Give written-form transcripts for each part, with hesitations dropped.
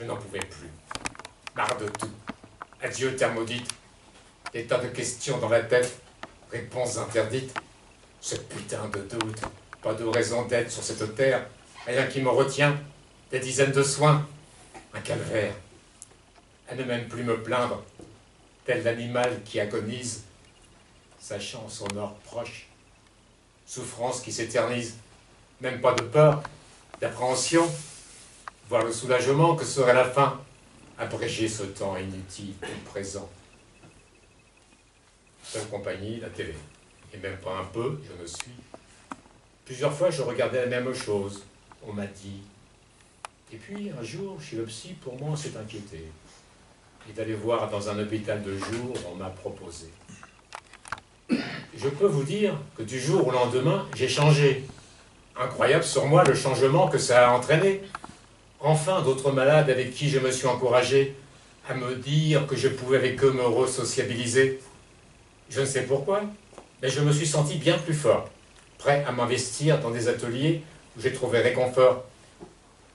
Je n'en pouvais plus. Marre de tout. Adieu, thermodite. Des tas de questions dans la tête. Réponses interdites. Ce putain de doute. Pas de raison d'être sur cette terre. Rien qui me retient. Des dizaines de soins. Un calvaire. À ne même plus me plaindre. Tel l'animal qui agonise, sachant son or proche. Souffrance qui s'éternise. Même pas de peur, d'appréhension. Voir le soulagement que serait la fin. Abréger ce temps inutile au présent. Seule compagnie, la télé. Et même pas un peu, je me suis. Plusieurs fois, je regardais la même chose. On m'a dit. Et puis, un jour, chez le psy, pour moi, on s'est inquiété. Et d'aller voir dans un hôpital de jour, on m'a proposé. Je peux vous dire que du jour au lendemain, j'ai changé. Incroyable sur moi le changement que ça a entraîné. Enfin, d'autres malades avec qui je me suis encouragé à me dire que je pouvais avec eux me re-sociabiliser. Je ne sais pourquoi, mais je me suis senti bien plus fort, prêt à m'investir dans des ateliers où j'ai trouvé réconfort.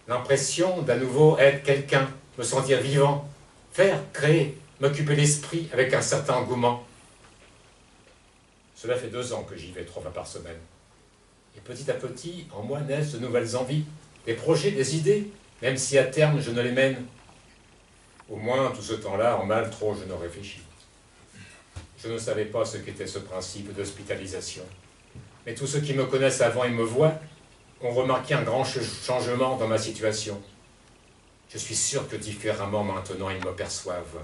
L'impression d'à nouveau être quelqu'un, me sentir vivant, faire, créer, m'occuper l'esprit avec un certain engouement. Cela fait 2 ans que j'y vais 3 fois par semaine. Et petit à petit, en moi naissent de nouvelles envies, des projets, des idées, même si à terme je ne les mène. Au moins, tout ce temps-là, en mal trop, je ne réfléchis. Je ne savais pas ce qu'était ce principe d'hospitalisation. Mais tous ceux qui me connaissent avant et me voient ont remarqué un grand changement dans ma situation. Je suis sûr que différemment maintenant ils me perçoivent.